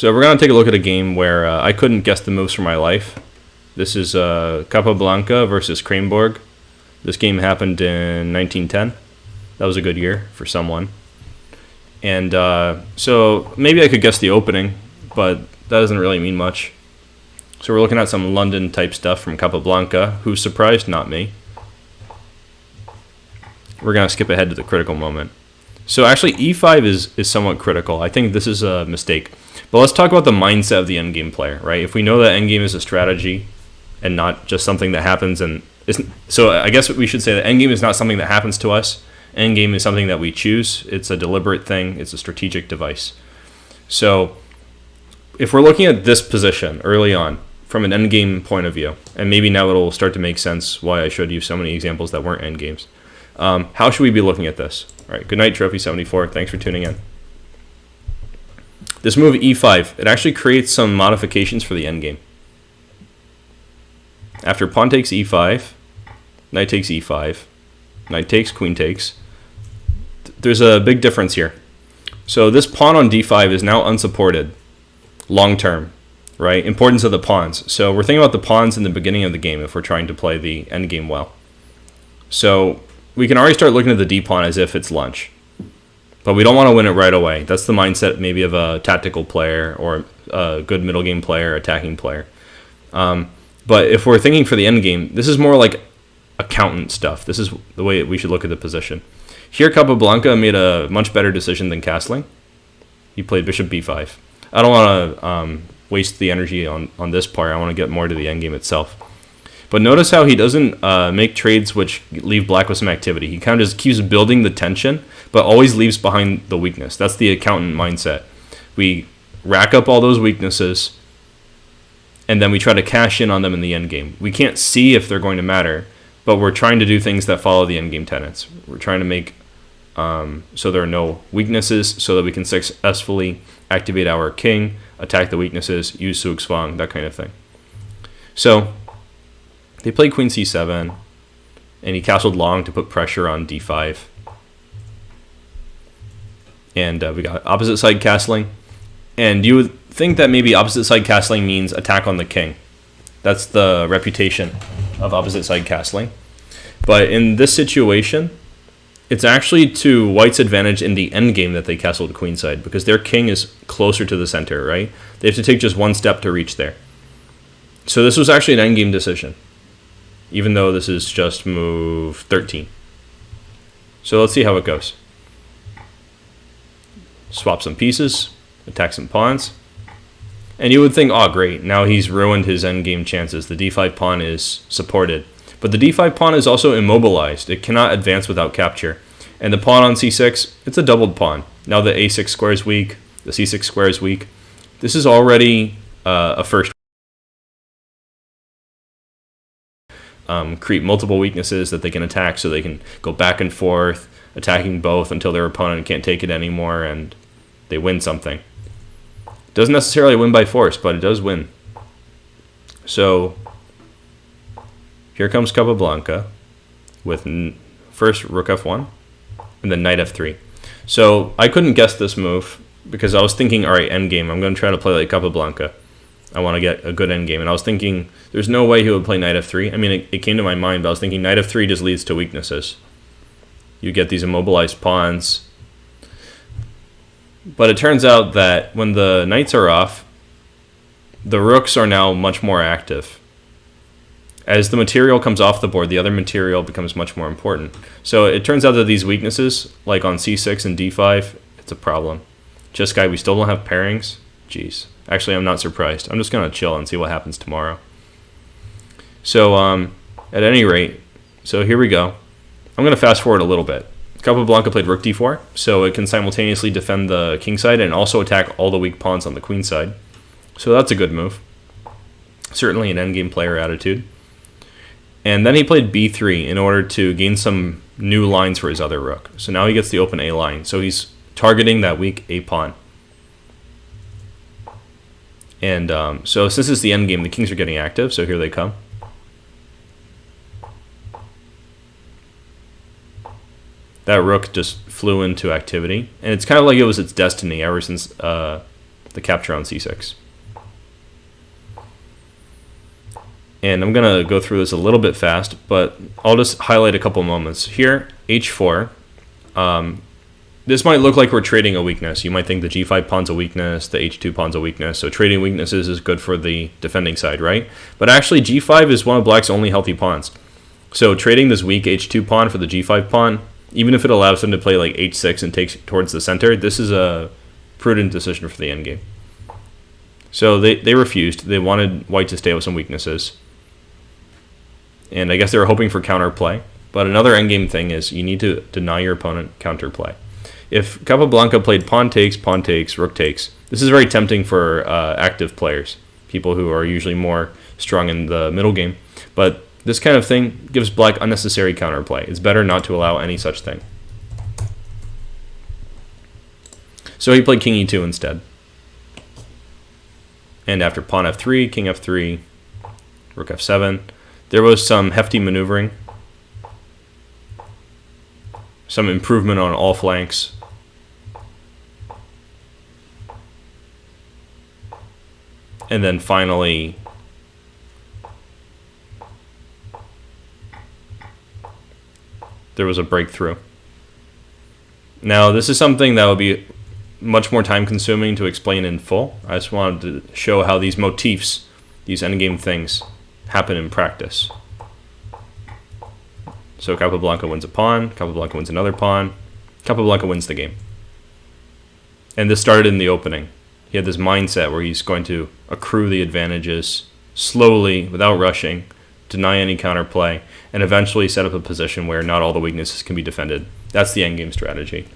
So we're going to take a look at a game where I couldn't guess the moves for my life. This is Capablanca versus Kremborg. This game happened in 1910. That was a good year for someone. And so maybe I could guess the opening, but that doesn't really mean much. So we're looking at some London type stuff from Capablanca, who surprised not me. We're going to skip ahead to the critical moment. So actually e5 is somewhat critical. I think this is a mistake. But let's talk about the mindset of the endgame player, right? If we know that endgame is a strategy and not just something that happens and isn't, so I guess we should say that endgame is not something that happens to us. Endgame is something that we choose. It's a deliberate thing. It's a strategic device. So if we're looking at this position early on from an endgame point of view, and maybe now it'll start to make sense why I showed you so many examples that weren't endgames. How should we be looking at this? All right, good night, Trophy74. Thanks for tuning in. This move e5, it actually creates some modifications for the endgame. After pawn takes e5, knight takes e5, knight takes, queen takes. There's a big difference here. So this pawn on d5 is now unsupported long term, right? Importance of the pawns. So we're thinking about the pawns in the beginning of the game if we're trying to play the endgame well. So we can already start looking at the d pawn as if it's lunch. But we don't want to win it right away. That's the mindset maybe of a tactical player or a good middle game player, attacking player. But if we're thinking for the end game, this is more like accountant stuff. This is the way we should look at the position. Here, Capablanca made a much better decision than castling. He played bishop b5. I don't want to waste the energy on this part. I want to get more to the end game itself. But notice how he doesn't make trades which leave black with some activity. He kind of just keeps building the tension, but always leaves behind the weakness. That's the accountant mindset. We rack up all those weaknesses, and then we try to cash in on them in the endgame. We can't see if they're going to matter, but we're trying to do things that follow the endgame tenets. We're trying to make so there are no weaknesses so that we can successfully activate our king, attack the weaknesses, use Zugzwang, that kind of thing. So they played queen c7, and he castled long to put pressure on d5. And we got opposite side castling. And you would think that maybe opposite side castling means attack on the king. That's the reputation of opposite side castling. But in this situation, it's actually to white's advantage in the endgame that they castled queenside, because their king is closer to the center, right? They have to take just one step to reach there. So this was actually an endgame decision, even though this is just move 13. So let's see how it goes. Swap some pieces, attack some pawns. And you would think, oh great, now he's ruined his endgame chances. The d5 pawn is supported. But the d5 pawn is also immobilized. It cannot advance without capture. And the pawn on c6, it's a doubled pawn. Now the a6 square is weak, the c6 square is weak. This is already a first. Create multiple weaknesses that they can attack so they can go back and forth, attacking both until their opponent can't take it anymore and they win something. Doesn't necessarily win by force, but it does win. So here comes Capablanca with first rook f1 and then knight f3. So I couldn't guess this move because I was thinking, all right, endgame, I'm going to try to play like Capablanca. I want to get a good endgame. And I was thinking, there's no way he would play knight f3. I mean, it came to my mind, but I was thinking knight f3 just leads to weaknesses. You get these immobilized pawns. But it turns out that when the knights are off, the rooks are now much more active. As the material comes off the board, the other material becomes much more important. So it turns out that these weaknesses, like on c6 and d5, it's a problem. Just guy, we still don't have pairings. Jeez. Actually, I'm not surprised. I'm just going to chill and see what happens tomorrow. So at any rate, so here we go. I'm going to fast forward a little bit. Capablanca played rook d4, so it can simultaneously defend the king side and also attack all the weak pawns on the queen side. So that's a good move. Certainly an endgame player attitude. And then he played b3 in order to gain some new lines for his other rook. So now he gets the open a line. So he's targeting that weak a pawn. And so since it's the endgame, the kings are getting active, so here they come. That rook just flew into activity. And it's kind of like it was its destiny ever since the capture on c6. And I'm going to go through this a little bit fast, but I'll just highlight a couple moments. Here, h4. This might look like we're trading a weakness. You might think the g5 pawn's a weakness, the h2 pawn's a weakness, so trading weaknesses is good for the defending side, right? But actually, g5 is one of black's only healthy pawns. So trading this weak h2 pawn for the g5 pawn, even if it allows them to play like h6 and takes towards the center, this is a prudent decision for the endgame. So they refused. They wanted white to stay with some weaknesses. And I guess they were hoping for counterplay. But another endgame thing is you need to deny your opponent counterplay. If Capablanca played pawn takes, rook takes, this is very tempting for active players, people who are usually more strong in the middle game. But this kind of thing gives black unnecessary counterplay. It's better not to allow any such thing. So he played king e2 instead. And after pawn f3, king f3, rook f7, there was some hefty maneuvering, some improvement on all flanks. And then finally, there was a breakthrough. Now, this is something that would be much more time consuming to explain in full. I just wanted to show how these motifs, these endgame things, happen in practice. So Capablanca wins a pawn, Capablanca wins another pawn, Capablanca wins the game. And this started in the opening. He had this mindset where he's going to accrue the advantages slowly, without rushing, deny any counterplay, and eventually set up a position where not all the weaknesses can be defended. That's the endgame strategy.